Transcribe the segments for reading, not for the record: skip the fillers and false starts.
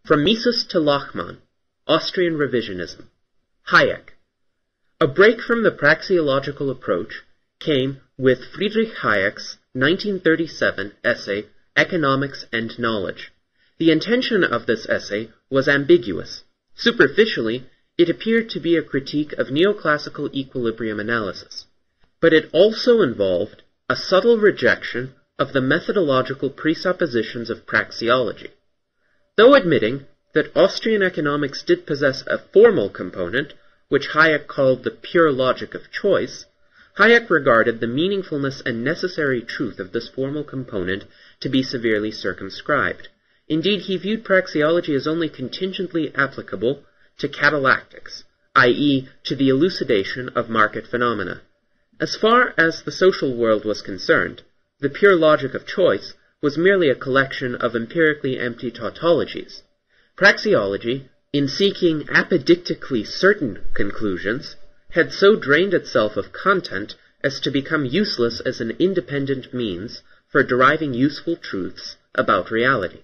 From Mises to Lachmann, Austrian Revisionism. Hayek. A break from the praxeological approach came with Friedrich Hayek's 1937 essay, Economics and Knowledge. The intention of this essay was ambiguous. Superficially, it appeared to be a critique of neoclassical equilibrium analysis, but it also involved a subtle rejection of the methodological presuppositions of praxeology. Though admitting that Austrian economics did possess a formal component, which Hayek called the pure logic of choice, Hayek regarded the meaningfulness and necessary truth of this formal component to be severely circumscribed. Indeed, he viewed praxeology as only contingently applicable to catalactics, i.e., to the elucidation of market phenomena. As far as the social world was concerned, the pure logic of choice was merely a collection of empirically empty tautologies. Praxeology, in seeking apodictically certain conclusions, had so drained itself of content as to become useless as an independent means for deriving useful truths about reality.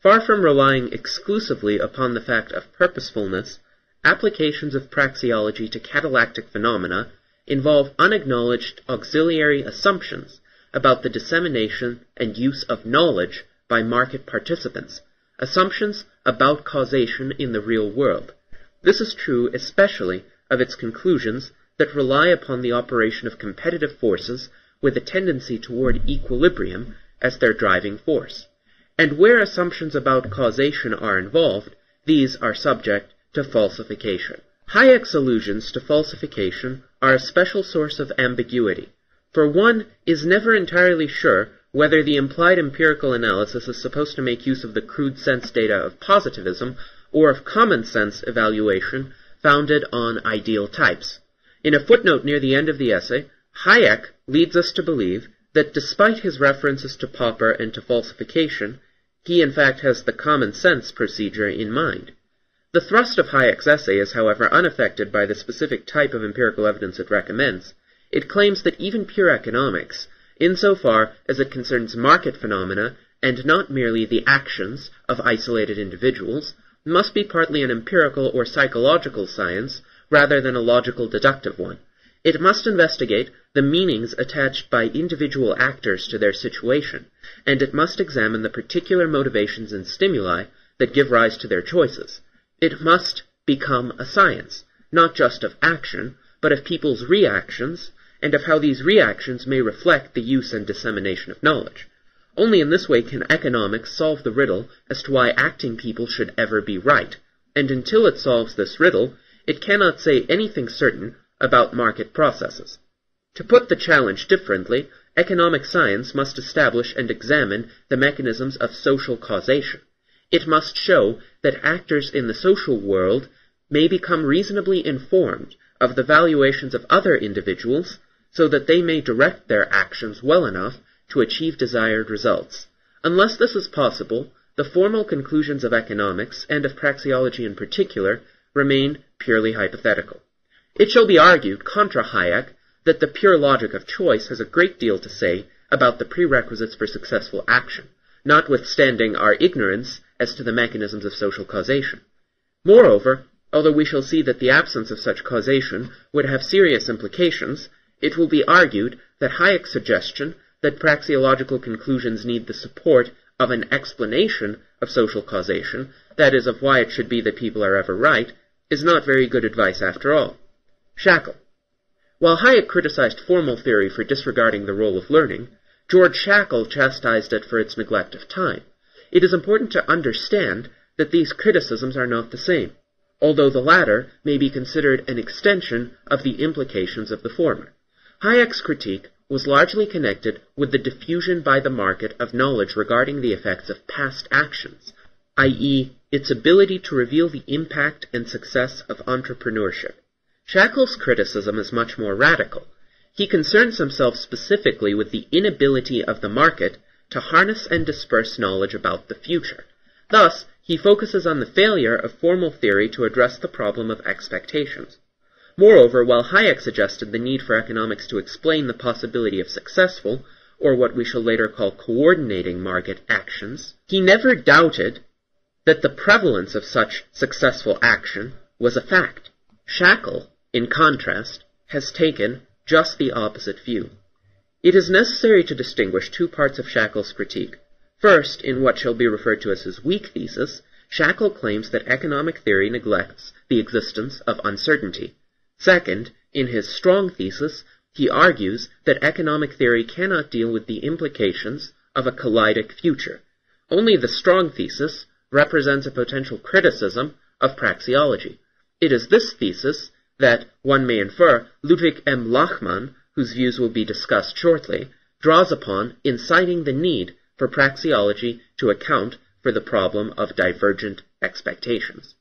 Far from relying exclusively upon the fact of purposefulness, applications of praxeology to catalactic phenomena involve unacknowledged auxiliary assumptions about the dissemination and use of knowledge by market participants, assumptions about causation in the real world. This is true especially of its conclusions that rely upon the operation of competitive forces with a tendency toward equilibrium as their driving force. And where assumptions about causation are involved, these are subject to falsification. Hayek's allusions to falsification are a special source of ambiguity, for one is never entirely sure whether the implied empirical analysis is supposed to make use of the crude sense data of positivism or of common sense evaluation founded on ideal types. In a footnote near the end of the essay, Hayek leads us to believe that despite his references to Popper and to falsification, he in fact has the common sense procedure in mind. The thrust of Hayek's essay is, however, unaffected by the specific type of empirical evidence it recommends. It claims that even pure economics, insofar as it concerns market phenomena and not merely the actions of isolated individuals, must be partly an empirical or psychological science rather than a logical deductive one. It must investigate the meanings attached by individual actors to their situation, and it must examine the particular motivations and stimuli that give rise to their choices. It must become a science, not just of action, but of people's reactions, and of how these reactions may reflect the use and dissemination of knowledge. Only in this way can economics solve the riddle as to why acting people should ever be right, and until it solves this riddle, it cannot say anything certain about market processes. To put the challenge differently, economic science must establish and examine the mechanisms of social causation. It must show that actors in the social world may become reasonably informed of the valuations of other individuals so that they may direct their actions well enough to achieve desired results. Unless this is possible, the formal conclusions of economics, and of praxeology in particular, remain purely hypothetical. It shall be argued, contra Hayek, that the pure logic of choice has a great deal to say about the prerequisites for successful action, notwithstanding our ignorance as to the mechanisms of social causation. Moreover, although we shall see that the absence of such causation would have serious implications, it will be argued that Hayek's suggestion that praxeological conclusions need the support of an explanation of social causation, that is, of why it should be that people are ever right, is not very good advice after all. Shackle. While Hayek criticized formal theory for disregarding the role of learning, George Shackle chastised it for its neglect of time. It is important to understand that these criticisms are not the same, although the latter may be considered an extension of the implications of the former. Hayek's critique was largely connected with the diffusion by the market of knowledge regarding the effects of past actions, i.e., its ability to reveal the impact and success of entrepreneurship. Shackle's criticism is much more radical. He concerns himself specifically with the inability of the market to harness and disperse knowledge about the future. Thus, he focuses on the failure of formal theory to address the problem of expectations. Moreover, while Hayek suggested the need for economics to explain the possibility of successful, or what we shall later call coordinating market actions, he never doubted that the prevalence of such successful action was a fact. Shackle, in contrast, has taken just the opposite view. It is necessary to distinguish two parts of Shackle's critique. First, in what shall be referred to as his weak thesis, Shackle claims that economic theory neglects the existence of uncertainty. Second, in his strong thesis, he argues that economic theory cannot deal with the implications of a kaleidic future. Only the strong thesis represents a potential criticism of praxeology. It is this thesis that, one may infer, Ludwig M. Lachmann, whose views will be discussed shortly, draws upon in citing the need for praxeology to account for the problem of divergent expectations.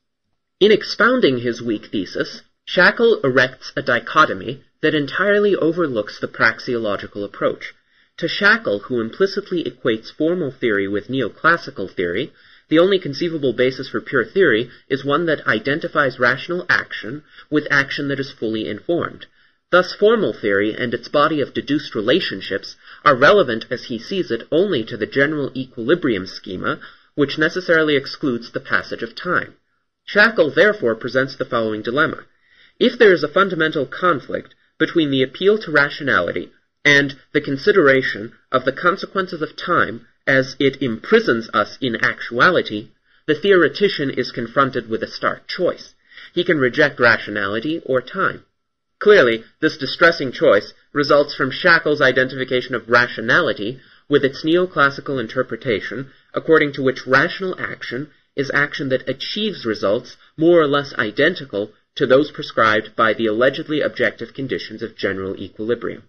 In expounding his weak thesis, Shackle erects a dichotomy that entirely overlooks the praxeological approach. To Shackle, who implicitly equates formal theory with neoclassical theory, the only conceivable basis for pure theory is one that identifies rational action with action that is fully informed. Thus, formal theory and its body of deduced relationships are relevant, as he sees it, only to the general equilibrium schema, which necessarily excludes the passage of time. Shackle therefore presents the following dilemma. If there is a fundamental conflict between the appeal to rationality and the consideration of the consequences of time as it imprisons us in actuality, the theoretician is confronted with a stark choice. He can reject rationality or time. Clearly, this distressing choice results from Shackle's identification of rationality with its neoclassical interpretation, according to which rational action is action that achieves results more or less identical to those prescribed by the allegedly objective conditions of general equilibrium.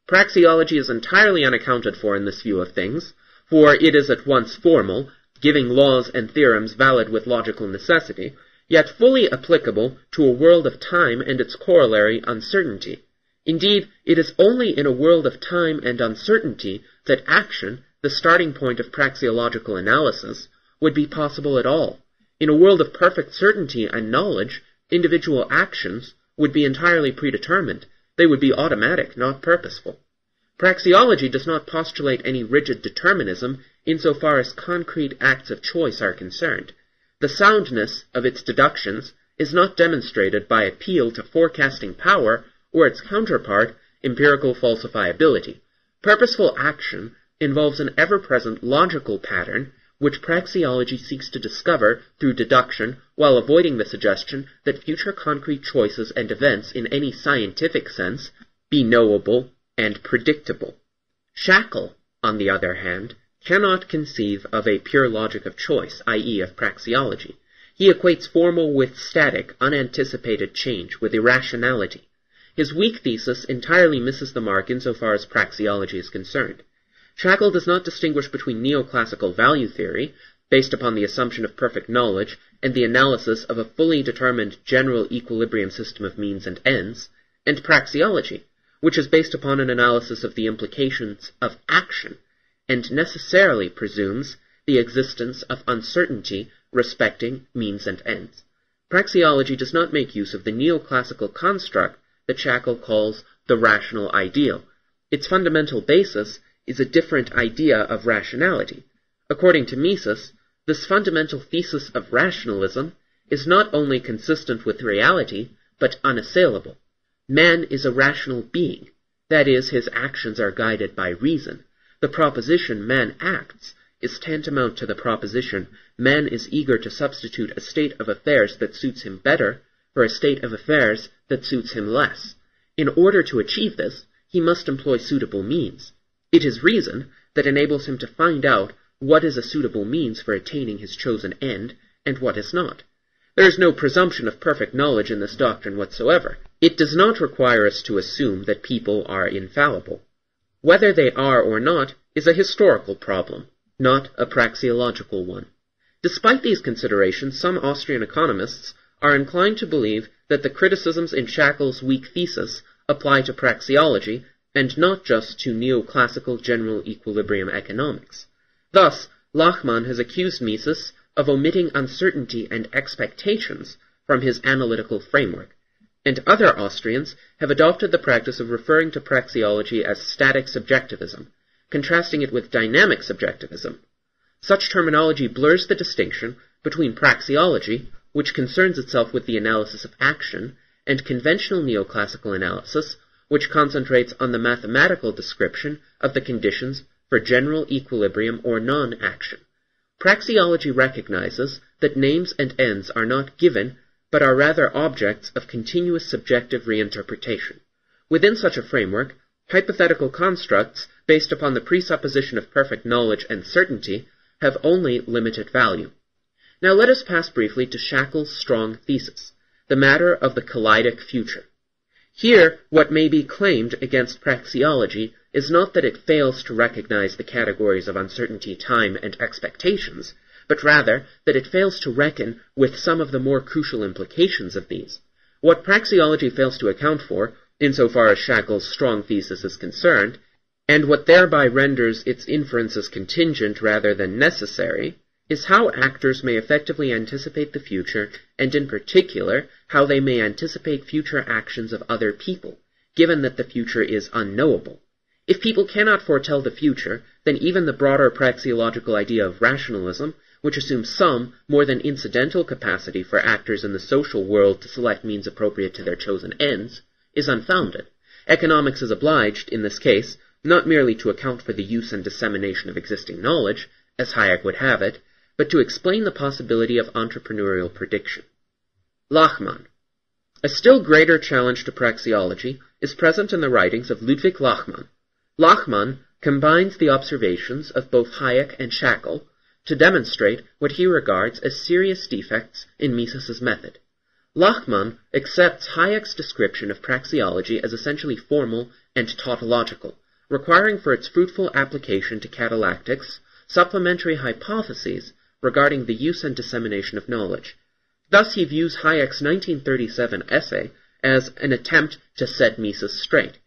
Praxeology is entirely unaccounted for in this view of things, for it is at once formal, giving laws and theorems valid with logical necessity, yet fully applicable to a world of time and its corollary uncertainty. Indeed, it is only in a world of time and uncertainty that action, the starting point of praxeological analysis, would be possible at all. In a world of perfect certainty and knowledge, individual actions would be entirely predetermined. They would be automatic, not purposeful. Praxeology does not postulate any rigid determinism insofar as concrete acts of choice are concerned. The soundness of its deductions is not demonstrated by appeal to forecasting power or its counterpart, empirical falsifiability. Purposeful action involves an ever-present logical pattern which praxeology seeks to discover through deduction while avoiding the suggestion that future concrete choices and events in any scientific sense be knowable and predictable. Shackle, on the other hand, cannot conceive of a pure logic of choice, i.e. of praxeology. He equates formal with static, unanticipated change, with irrationality. His weak thesis entirely misses the mark insofar as praxeology is concerned. Shackle does not distinguish between neoclassical value theory, based upon the assumption of perfect knowledge, and the analysis of a fully determined general equilibrium system of means and ends, and praxeology, which is based upon an analysis of the implications of action, and necessarily presumes the existence of uncertainty respecting means and ends. Praxeology does not make use of the neoclassical construct that Shackle calls the rational ideal. Its fundamental basis is a different idea of rationality. According to Mises, this fundamental thesis of rationalism is not only consistent with reality, but unassailable. Man is a rational being. That is, his actions are guided by reason. The proposition man acts is tantamount to the proposition man is eager to substitute a state of affairs that suits him better for a state of affairs that suits him less. In order to achieve this, he must employ suitable means. It is reason that enables him to find out what is a suitable means for attaining his chosen end and what is not. There is no presumption of perfect knowledge in this doctrine whatsoever. It does not require us to assume that people are infallible. Whether they are or not is a historical problem, not a praxeological one. Despite these considerations, some Austrian economists are inclined to believe that the criticisms in Shackle's weak thesis apply to praxeology and not just to neoclassical general equilibrium economics. Thus, Lachmann has accused Mises of omitting uncertainty and expectations from his analytical framework, and other Austrians have adopted the practice of referring to praxeology as static subjectivism, contrasting it with dynamic subjectivism. Such terminology blurs the distinction between praxeology, which concerns itself with the analysis of action, and conventional neoclassical analysis, which concentrates on the mathematical description of the conditions for general equilibrium or non-action. Praxeology recognizes that names and ends are not given, but are rather objects of continuous subjective reinterpretation. Within such a framework, hypothetical constructs based upon the presupposition of perfect knowledge and certainty have only limited value. Now let us pass briefly to Shackle's strong thesis, the matter of the collidic future. Here, what may be claimed against praxeology is not that it fails to recognize the categories of uncertainty, time, and expectations, but rather that it fails to reckon with some of the more crucial implications of these. What praxeology fails to account for, insofar as Shackle's strong thesis is concerned, and what thereby renders its inferences contingent rather than necessary, is how actors may effectively anticipate the future, and in particular, how they may anticipate future actions of other people, given that the future is unknowable. If people cannot foretell the future, then even the broader praxeological idea of rationalism, which assumes some, more than incidental capacity for actors in the social world to select means appropriate to their chosen ends, is unfounded. Economics is obliged, in this case, not merely to account for the use and dissemination of existing knowledge, as Hayek would have it, but to explain the possibility of entrepreneurial prediction. Lachmann. A still greater challenge to praxeology is present in the writings of Ludwig Lachmann. Lachmann combines the observations of both Hayek and Shackle to demonstrate what he regards as serious defects in Mises's method. Lachmann accepts Hayek's description of praxeology as essentially formal and tautological, requiring for its fruitful application to catalactics supplementary hypotheses regarding the use and dissemination of knowledge. Thus he views Hayek's 1937 essay as an attempt to set Mises straight.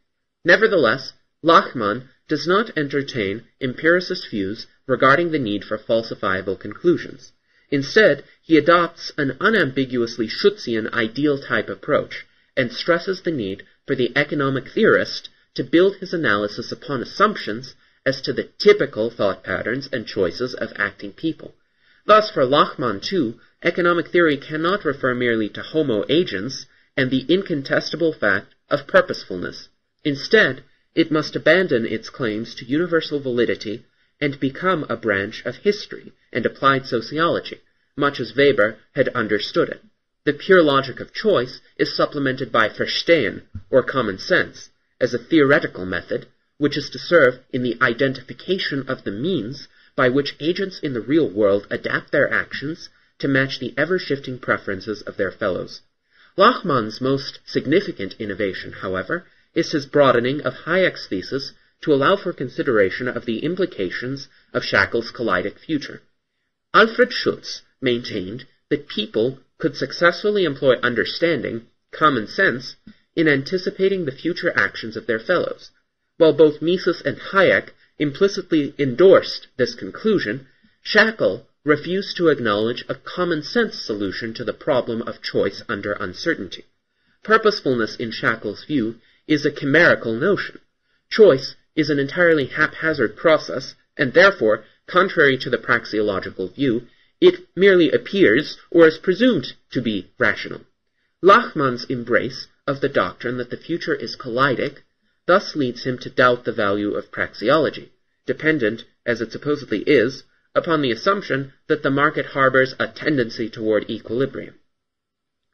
Nevertheless, Lachmann does not entertain empiricist views regarding the need for falsifiable conclusions. Instead, he adopts an unambiguously Schutzian ideal-type approach and stresses the need for the economic theorist to build his analysis upon assumptions as to the typical thought patterns and choices of acting people. Thus, for Lachmann, too, economic theory cannot refer merely to homo agens and the incontestable fact of purposefulness. Instead, it must abandon its claims to universal validity and become a branch of history and applied sociology, much as Weber had understood it. The pure logic of choice is supplemented by Verstehen, or common sense, as a theoretical method, which is to serve in the identification of the means by which agents in the real world adapt their actions to match the ever-shifting preferences of their fellows. Lachmann's most significant innovation, however, is his broadening of Hayek's thesis to allow for consideration of the implications of Shackle's collidic future. Alfred Schutz maintained that people could successfully employ understanding, common sense, in anticipating the future actions of their fellows. While both Mises and Hayek implicitly endorsed this conclusion, Shackle refused to acknowledge a common-sense solution to the problem of choice under uncertainty. Purposefulness, in Shackle's view, is a chimerical notion. Choice is an entirely haphazard process, and therefore, contrary to the praxeological view, it merely appears or is presumed to be rational. Lachmann's embrace of the doctrine that the future is collidic thus leads him to doubt the value of praxeology, dependent, as it supposedly is, upon the assumption that the market harbors a tendency toward equilibrium.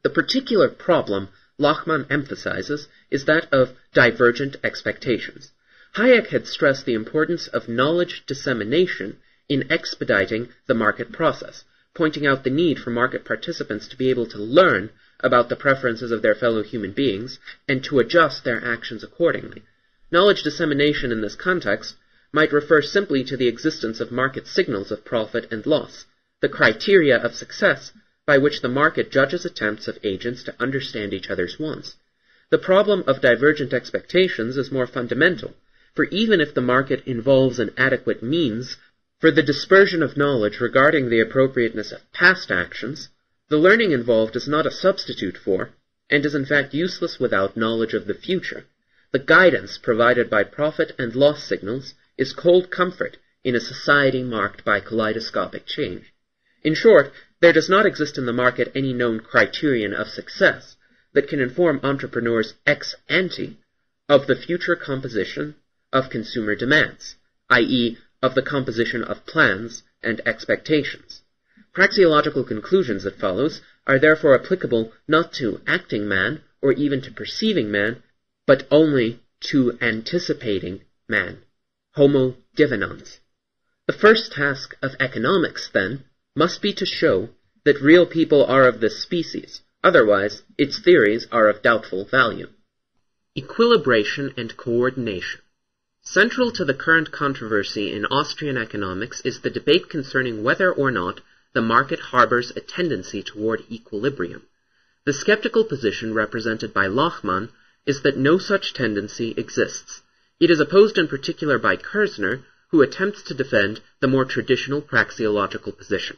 The particular problem Lachmann emphasizes is that of divergent expectations. Hayek had stressed the importance of knowledge dissemination in expediting the market process, pointing out the need for market participants to be able to learn about the preferences of their fellow human beings and to adjust their actions accordingly. Knowledge dissemination in this context might refer simply to the existence of market signals of profit and loss, the criteria of success by which the market judges attempts of agents to understand each other's wants. The problem of divergent expectations is more fundamental, for even if the market involves an adequate means for the dispersion of knowledge regarding the appropriateness of past actions, the learning involved is not a substitute for, and is in fact useless without knowledge of the future. The guidance provided by profit and loss signals is cold comfort in a society marked by kaleidoscopic change. In short, there does not exist in the market any known criterion of success that can inform entrepreneurs ex ante of the future composition of consumer demands, i.e., of the composition of plans and expectations. Praxeological conclusions, it follows, are therefore applicable not to acting man or even to perceiving man, but only to anticipating man, homo divinans. The first task of economics, then, must be to show that real people are of this species, otherwise its theories are of doubtful value. Equilibration and coordination. Central to the current controversy in Austrian economics is the debate concerning whether or not the market harbors a tendency toward equilibrium. The skeptical position represented by Lachmann is that no such tendency exists. It is opposed in particular by Kerzner, who attempts to defend the more traditional praxeological position.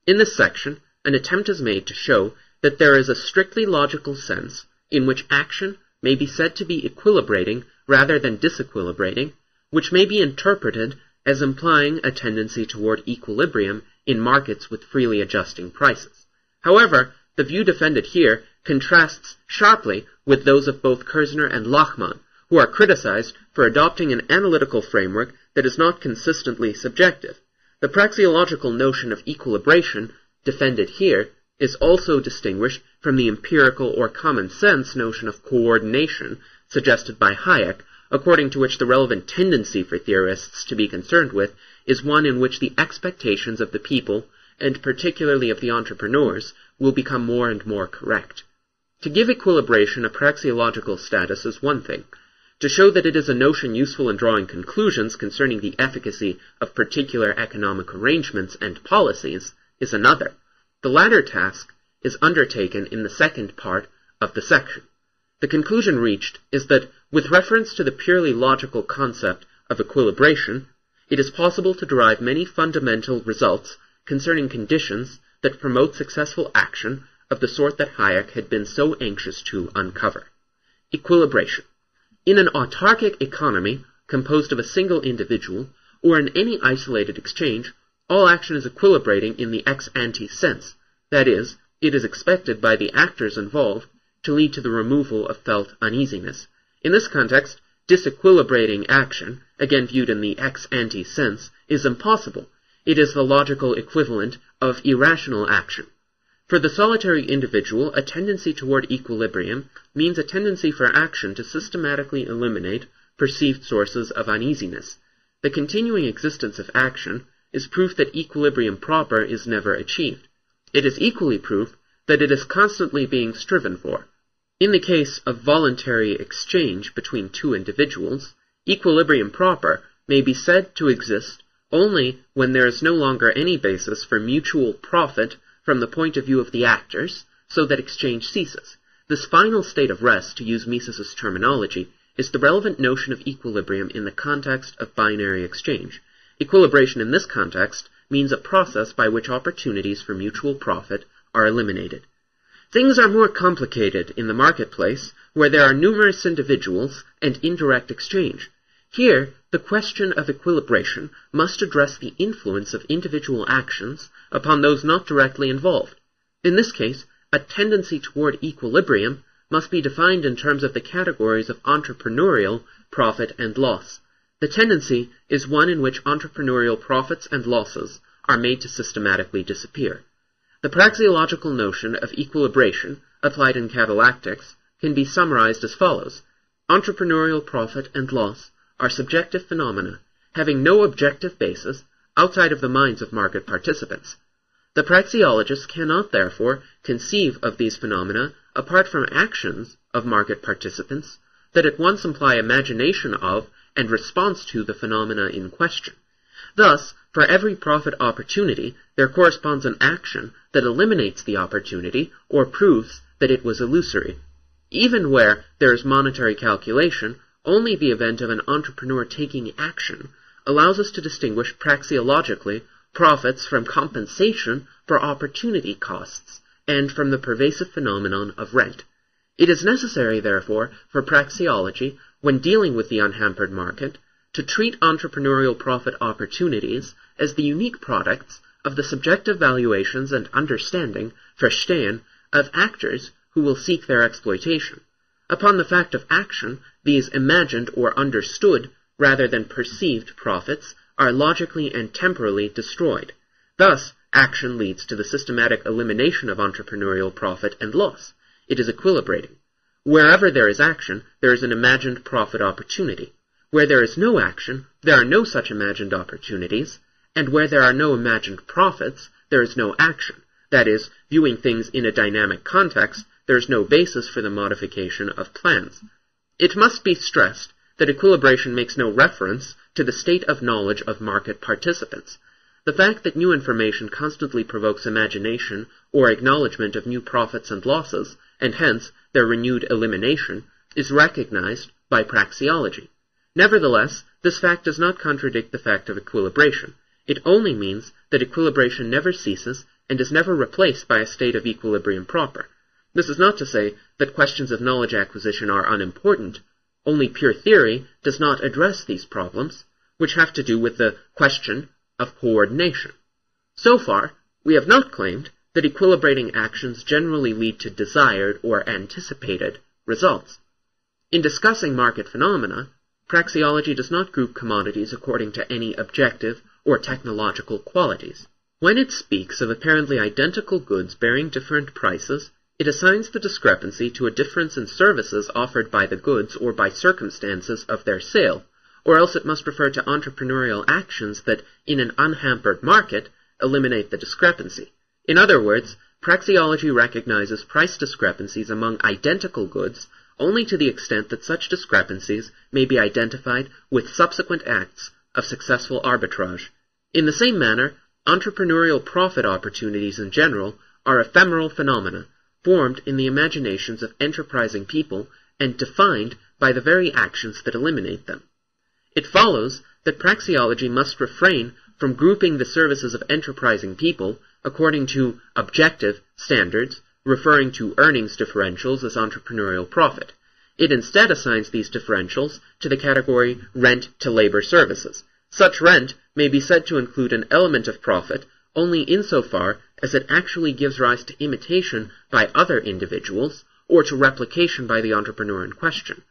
In this section, an attempt is made to show that there is a strictly logical sense in which action may be said to be equilibrating rather than disequilibrating, which may be interpreted as implying a tendency toward equilibrium in markets with freely adjusting prices. However, the view defended here contrasts sharply with those of both Kerzner and Lachmann, who are criticized for adopting an analytical framework that is not consistently subjective. The praxeological notion of equilibration defended here is also distinguished from the empirical or common sense notion of coordination suggested by Hayek, according to which the relevant tendency for theorists to be concerned with is one in which the expectations of the people, and particularly of the entrepreneurs, will become more and more correct. To give equilibration a praxeological status is one thing. To show that it is a notion useful in drawing conclusions concerning the efficacy of particular economic arrangements and policies is another. The latter task is undertaken in the second part of the section. The conclusion reached is that, with reference to the purely logical concept of equilibration, it is possible to derive many fundamental results concerning conditions that promote successful action of the sort that Hayek had been so anxious to uncover. Equilibration. In an autarkic economy composed of a single individual, or in any isolated exchange, all action is equilibrating in the ex-ante sense, that is, it is expected by the actors involved to lead to the removal of felt uneasiness. In this context, disequilibrating action, again viewed in the ex-ante sense, is impossible. It is the logical equivalent of irrational action. For the solitary individual, a tendency toward equilibrium means a tendency for action to systematically eliminate perceived sources of uneasiness. The continuing existence of action is proof that equilibrium proper is never achieved. It is equally proof that it is constantly being striven for. In the case of voluntary exchange between two individuals, equilibrium proper may be said to exist only when there is no longer any basis for mutual profit from the point of view of the actors, so that exchange ceases. This final state of rest, to use Mises's terminology, is the relevant notion of equilibrium in the context of binary exchange. Equilibration in this context means a process by which opportunities for mutual profit are eliminated. Things are more complicated in the marketplace, where there are numerous individuals and indirect exchange. Here, the question of equilibration must address the influence of individual actions upon those not directly involved. In this case, a tendency toward equilibrium must be defined in terms of the categories of entrepreneurial profit and loss. The tendency is one in which entrepreneurial profits and losses are made to systematically disappear. The praxeological notion of equilibration, applied in catalactics, can be summarized as follows. Entrepreneurial profit and loss are subjective phenomena, having no objective basis outside of the minds of market participants. The praxeologist cannot, therefore, conceive of these phenomena apart from actions of market participants that at once imply imagination of and response to the phenomena in question. Thus, for every profit opportunity, there corresponds an action that eliminates the opportunity or proves that it was illusory. Even where there is monetary calculation, only the event of an entrepreneur taking action allows us to distinguish praxeologically profits from compensation for opportunity costs and from the pervasive phenomenon of rent. It is necessary, therefore, for praxeology, when dealing with the unhampered market, to treat entrepreneurial profit opportunities as the unique products of the subjective valuations and understanding, verstehen, of actors who will seek their exploitation. Upon the fact of action, these imagined or understood, rather than perceived profits, are logically and temporally destroyed. Thus, action leads to the systematic elimination of entrepreneurial profit and loss. It is equilibrating. Wherever there is action, there is an imagined profit opportunity. Where there is no action, there are no such imagined opportunities, and where there are no imagined profits, there is no action. That is, viewing things in a dynamic context, there is no basis for the modification of plans. It must be stressed that equilibration makes no reference to the state of knowledge of market participants. The fact that new information constantly provokes imagination or acknowledgement of new profits and losses, and hence their renewed elimination, is recognized by praxeology. Nevertheless, this fact does not contradict the fact of equilibration. It only means that equilibration never ceases and is never replaced by a state of equilibrium proper. This is not to say that questions of knowledge acquisition are unimportant. Only pure theory does not address these problems, which have to do with the question of coordination. So far, we have not claimed that equilibrating actions generally lead to desired or anticipated results. In discussing market phenomena, praxeology does not group commodities according to any objective or technological qualities. When it speaks of apparently identical goods bearing different prices, it assigns the discrepancy to a difference in services offered by the goods or by circumstances of their sale, or else it must refer to entrepreneurial actions that, in an unhampered market, eliminate the discrepancy. In other words, praxeology recognizes price discrepancies among identical goods only to the extent that such discrepancies may be identified with subsequent acts of successful arbitrage. In the same manner, entrepreneurial profit opportunities in general are ephemeral phenomena, formed in the imaginations of enterprising people and defined by the very actions that eliminate them. It follows that praxeology must refrain from grouping the services of enterprising people according to objective standards, referring to earnings differentials as entrepreneurial profit. It instead assigns these differentials to the category rent to labor services. Such rent may be said to include an element of profit only insofar as it actually gives rise to imitation by other individuals or to replication by the entrepreneur in question.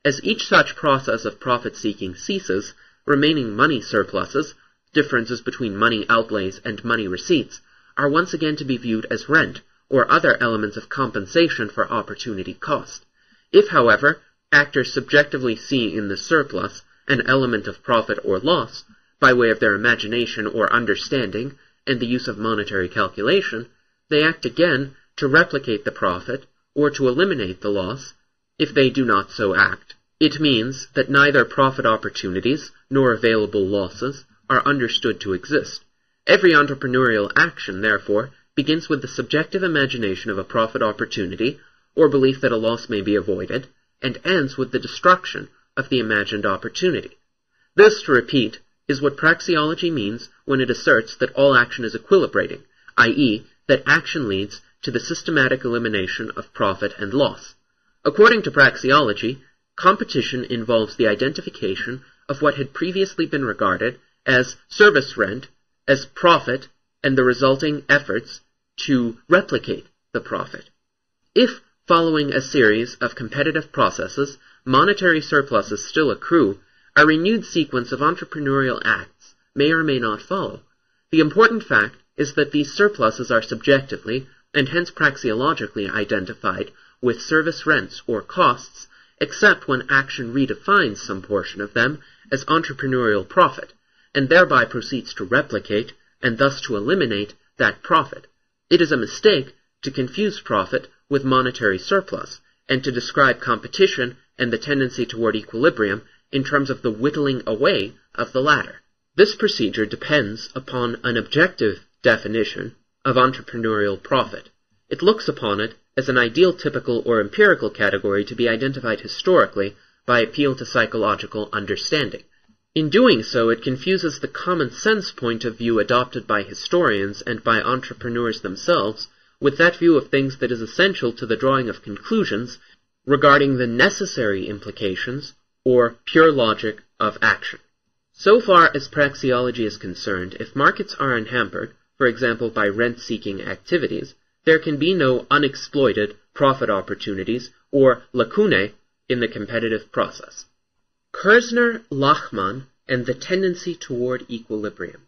As each such process of profit-seeking ceases, remaining money surpluses, differences between money outlays and money receipts, are once again to be viewed as rent or other elements of compensation for opportunity cost. If, however, actors subjectively see in the surplus an element of profit or loss, by way of their imagination or understanding and the use of monetary calculation, they act again to replicate the profit or to eliminate the loss. If they do not so act, it means that neither profit opportunities nor available losses are understood to exist. Every entrepreneurial action, therefore, begins with the subjective imagination of a profit opportunity or belief that a loss may be avoided, and ends with the destruction of the imagined opportunity. This, to repeat, is what praxeology means when it asserts that all action is equilibrating, i.e., that action leads to the systematic elimination of profit and loss. According to praxeology, competition involves the identification of what had previously been regarded as service rent, as profit, and the resulting efforts to replicate the profit. If, following a series of competitive processes, monetary surpluses still accrue, a renewed sequence of entrepreneurial acts may or may not follow. The important fact is that these surpluses are subjectively, and hence praxeologically, identified with service rents or costs, except when action redefines some portion of them as entrepreneurial profit, and thereby proceeds to replicate, and thus to eliminate, that profit. It is a mistake to confuse profit with monetary surplus, and to describe competition and the tendency toward equilibrium in terms of the whittling away of the latter. This procedure depends upon an objective definition of entrepreneurial profit. It looks upon it as an ideal typical or empirical category to be identified historically by appeal to psychological understanding. In doing so, it confuses the common sense point of view adopted by historians and by entrepreneurs themselves with that view of things that is essential to the drawing of conclusions regarding the necessary implications or pure logic of action. So far as praxeology is concerned, if markets are unhampered, for example by rent-seeking activities, there can be no unexploited profit opportunities or lacunae in the competitive process. Kerzner, Lachmann, and the tendency toward equilibrium.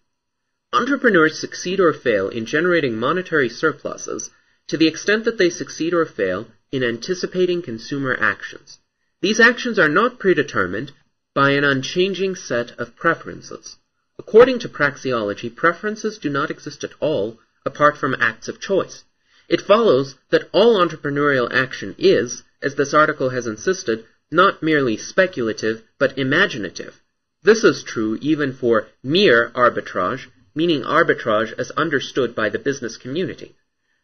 Entrepreneurs succeed or fail in generating monetary surpluses to the extent that they succeed or fail in anticipating consumer actions. These actions are not predetermined by an unchanging set of preferences. According to praxeology, preferences do not exist at all apart from acts of choice. It follows that all entrepreneurial action is, as this article has insisted, not merely speculative but imaginative. This is true even for mere arbitrage, meaning arbitrage as understood by the business community.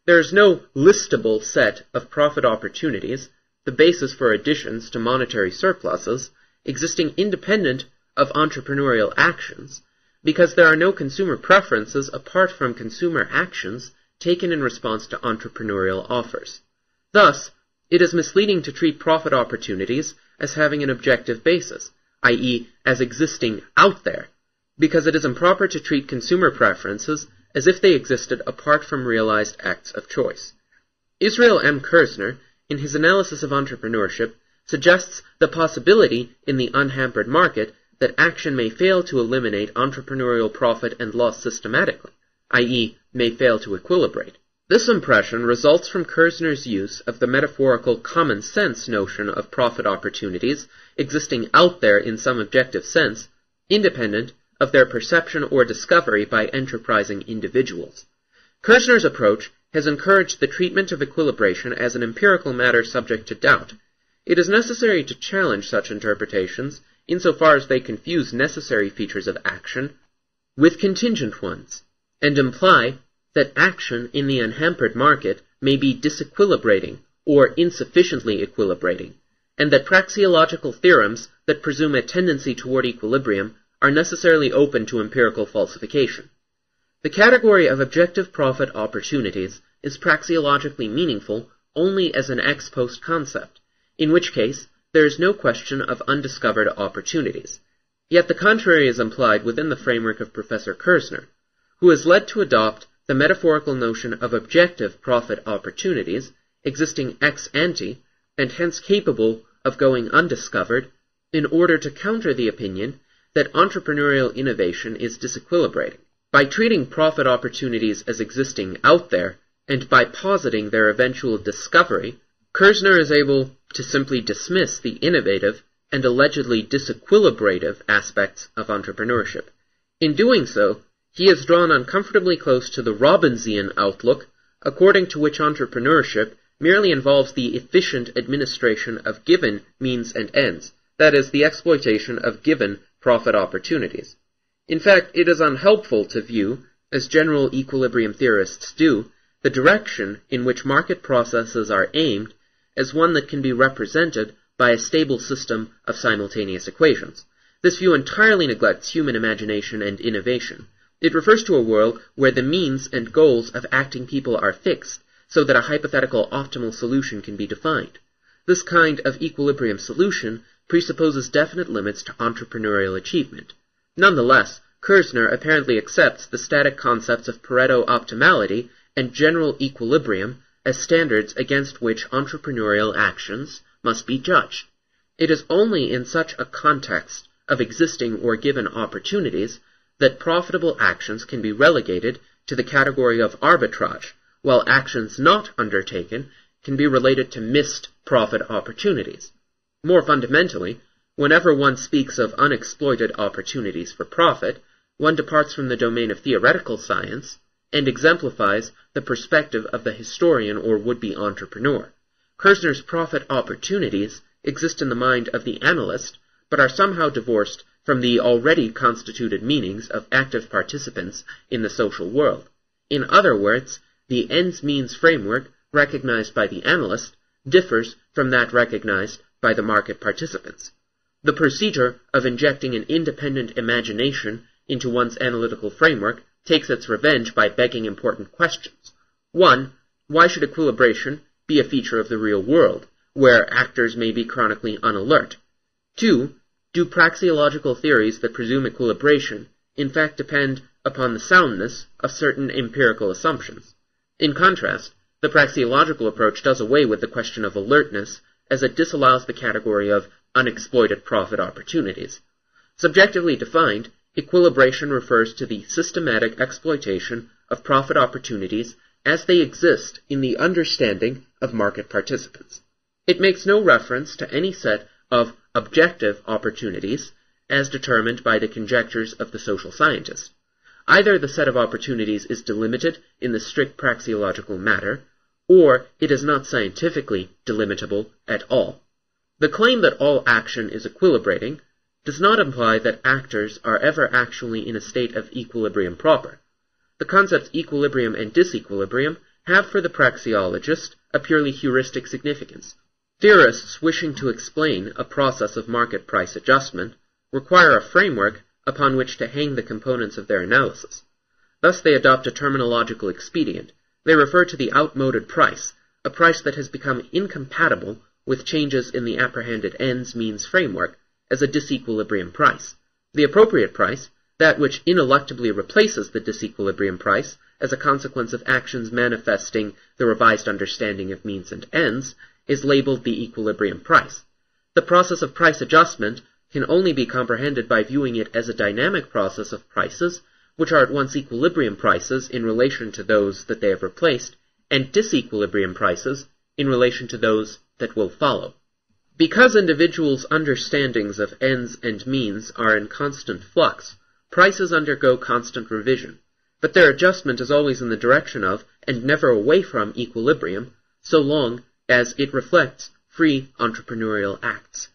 There is no listable set of profit opportunities, the basis for additions to monetary surpluses, existing independent of entrepreneurial actions, because there are no consumer preferences apart from consumer actions taken in response to entrepreneurial offers. Thus, it is misleading to treat profit opportunities as having an objective basis, i.e., as existing out there, because it is improper to treat consumer preferences as if they existed apart from realized acts of choice. Israel M. Kerzner, in his analysis of entrepreneurship, suggests the possibility in the unhampered market that action may fail to eliminate entrepreneurial profit and loss systematically, i.e., may fail to equilibrate. This impression results from Kerzner's use of the metaphorical common sense notion of profit opportunities existing out there in some objective sense, independent of their perception or discovery by enterprising individuals. Kerzner's approach has encouraged the treatment of equilibration as an empirical matter subject to doubt. It is necessary to challenge such interpretations insofar as they confuse necessary features of action with contingent ones, and imply that action in the unhampered market may be disequilibrating or insufficiently equilibrating, and that praxeological theorems that presume a tendency toward equilibrium are necessarily open to empirical falsification. The category of objective profit opportunities is praxeologically meaningful only as an ex post concept, in which case there is no question of undiscovered opportunities. Yet the contrary is implied within the framework of Professor Kerzner, who is led to adopt the metaphorical notion of objective profit opportunities existing ex ante and hence capable of going undiscovered in order to counter the opinion that entrepreneurial innovation is disequilibrating. By treating profit opportunities as existing out there and by positing their eventual discovery, Kerzner is able to simply dismiss the innovative and allegedly disequilibrative aspects of entrepreneurship. In doing so, he is drawn uncomfortably close to the Robbinsian outlook, according to which entrepreneurship merely involves the efficient administration of given means and ends, that is, the exploitation of given profit opportunities. In fact, it is unhelpful to view, as general equilibrium theorists do, the direction in which market processes are aimed as one that can be represented by a stable system of simultaneous equations. This view entirely neglects human imagination and innovation. It refers to a world where the means and goals of acting people are fixed, so that a hypothetical optimal solution can be defined. This kind of equilibrium solution presupposes definite limits to entrepreneurial achievement. Nonetheless, Kerzner apparently accepts the static concepts of Pareto optimality and general equilibrium as standards against which entrepreneurial actions must be judged. It is only in such a context of existing or given opportunities that profitable actions can be relegated to the category of arbitrage, while actions not undertaken can be related to missed profit opportunities. More fundamentally, whenever one speaks of unexploited opportunities for profit, one departs from the domain of theoretical science and exemplifies the perspective of the historian or would-be entrepreneur. Kerzner's profit opportunities exist in the mind of the analyst, but are somehow divorced from the already constituted meanings of active participants in the social world. In other words, the ends-means framework recognized by the analyst differs from that recognized by the market participants. The procedure of injecting an independent imagination into one's analytical framework takes its revenge by begging important questions. 1. Why should equilibration be a feature of the real world, where actors may be chronically unalert? 2. Do praxeological theories that presume equilibration in fact depend upon the soundness of certain empirical assumptions. In contrast, the praxeological approach does away with the question of alertness, as it disallows the category of unexploited profit opportunities. Subjectively defined, equilibration refers to the systematic exploitation of profit opportunities as they exist in the understanding of market participants. It makes no reference to any set of objective opportunities as determined by the conjectures of the social scientist. Either the set of opportunities is delimited in the strict praxeological matter, or it is not scientifically delimitable at all. The claim that all action is equilibrating does not imply that actors are ever actually in a state of equilibrium proper. The concepts equilibrium and disequilibrium have for the praxeologist a purely heuristic significance. Theorists wishing to explain a process of market price adjustment require a framework upon which to hang the components of their analysis. Thus they adopt a terminological expedient. They refer to the outmoded price, a price that has become incompatible with changes in the apprehended ends-means framework, as a disequilibrium price. The appropriate price, that which ineluctably replaces the disequilibrium price as a consequence of actions manifesting the revised understanding of means and ends, is labeled the equilibrium price. The process of price adjustment can only be comprehended by viewing it as a dynamic process of prices, which are at once equilibrium prices in relation to those that they have replaced, and disequilibrium prices in relation to those that will follow. Because individuals' understandings of ends and means are in constant flux, prices undergo constant revision, but their adjustment is always in the direction of, and never away from, equilibrium, so long as it reflects free entrepreneurial acts.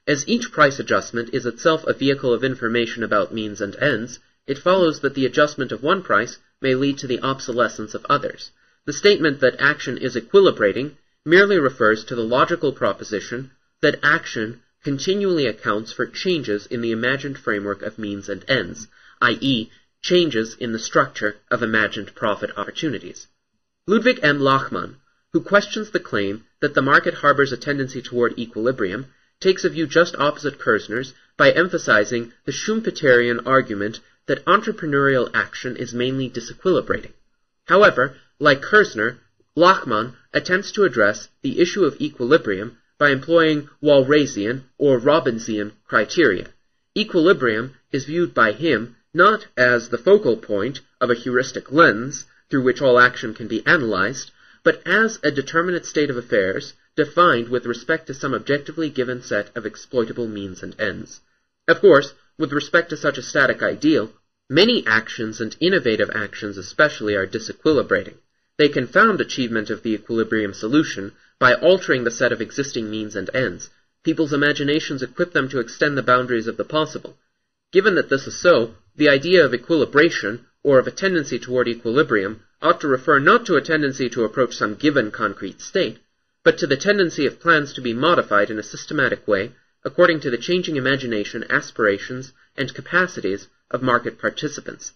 As each price adjustment is itself a vehicle of information about means and ends, it follows that the adjustment of one price may lead to the obsolescence of others. The statement that action is equilibrating merely refers to the logical proposition that action continually accounts for changes in the imagined framework of means and ends, i.e., changes in the structure of imagined profit opportunities. Ludwig M. Lachmann, who questions the claim that the market harbors a tendency toward equilibrium, takes a view just opposite Kerzner's by emphasizing the Schumpeterian argument that entrepreneurial action is mainly disequilibrating. However, like Kerzner, Lachmann attempts to address the issue of equilibrium by employing Walrasian or Robbinsian criteria. Equilibrium is viewed by him not as the focal point of a heuristic lens through which all action can be analyzed, but as a determinate state of affairs defined with respect to some objectively given set of exploitable means and ends. Of course, with respect to such a static ideal, many actions and innovative actions especially are disequilibrating. They confound achievement of the equilibrium solution by altering the set of existing means and ends. People's imaginations equip them to extend the boundaries of the possible. Given that this is so, the idea of equilibration, or of a tendency toward equilibrium, ought to refer not to a tendency to approach some given concrete state, but to the tendency of plans to be modified in a systematic way according to the changing imagination, aspirations, and capacities of market participants.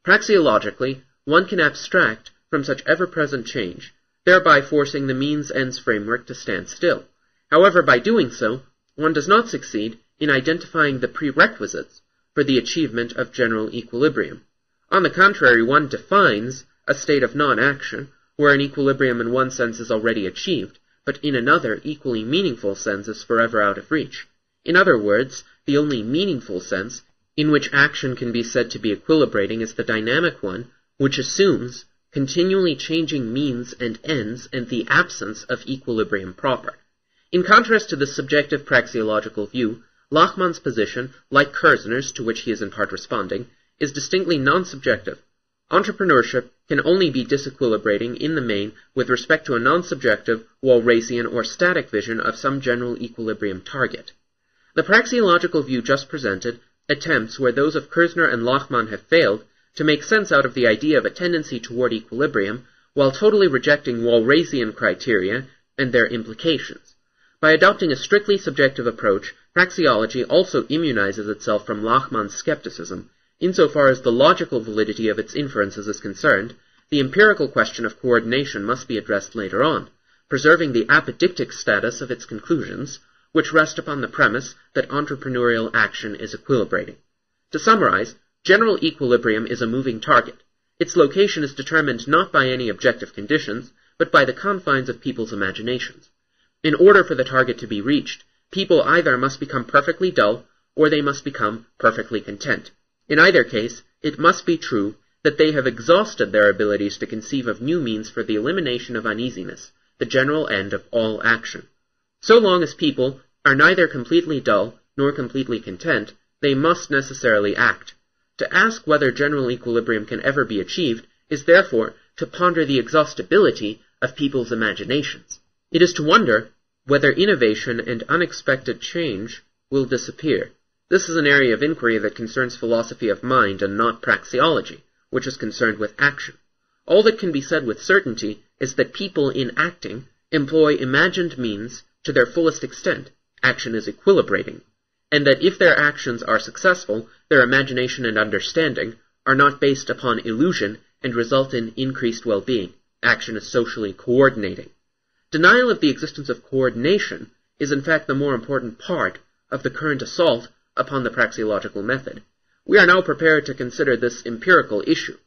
Praxeologically, one can abstract from such ever-present change, thereby forcing the means-ends framework to stand still. However, by doing so, one does not succeed in identifying the prerequisites for the achievement of general equilibrium. On the contrary, one defines a state of non-action, where an equilibrium in one sense is already achieved, but in another equally meaningful sense is forever out of reach. In other words, the only meaningful sense in which action can be said to be equilibrating is the dynamic one, which assumes continually changing means and ends and the absence of equilibrium proper. In contrast to this subjective praxeological view, Lachmann's position, like Kerzner's, to which he is in part responding, is distinctly non-subjective. Entrepreneurship can only be disequilibrating in the main with respect to a non-subjective, Walrasian, or static vision of some general equilibrium target. The praxeological view just presented attempts, where those of Kerzner and Lachmann have failed, to make sense out of the idea of a tendency toward equilibrium, while totally rejecting Walrasian criteria and their implications. By adopting a strictly subjective approach, praxeology also immunizes itself from Lachmann's skepticism. Insofar as the logical validity of its inferences is concerned, the empirical question of coordination must be addressed later on, preserving the apodictic status of its conclusions, which rest upon the premise that entrepreneurial action is equilibrating. To summarize, General equilibrium is a moving target. Its location is determined not by any objective conditions, but by the confines of people's imaginations. In order for the target to be reached, people either must become perfectly dull, or they must become perfectly content. In either case, it must be true that they have exhausted their abilities to conceive of new means for the elimination of uneasiness, the general end of all action. So long as people are neither completely dull nor completely content, they must necessarily act. To ask whether general equilibrium can ever be achieved is therefore to ponder the exhaustibility of people's imaginations. It is to wonder whether innovation and unexpected change will disappear. This is an area of inquiry that concerns philosophy of mind and not praxeology, which is concerned with action. All that can be said with certainty is that people in acting employ imagined means to their fullest extent. Action is equilibrating, and that if their actions are successful, their imagination and understanding are not based upon illusion and result in increased well-being. Action is socially coordinating. Denial of the existence of coordination is in fact the more important part of the current assault upon the praxeological method. We are now prepared to consider this empirical issue.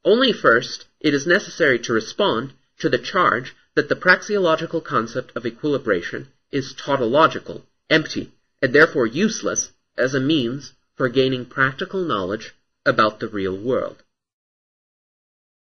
Only first, it is necessary to respond to the charge that the praxeological concept of equilibration is tautological, empty, and therefore useless as a means for gaining practical knowledge about the real world.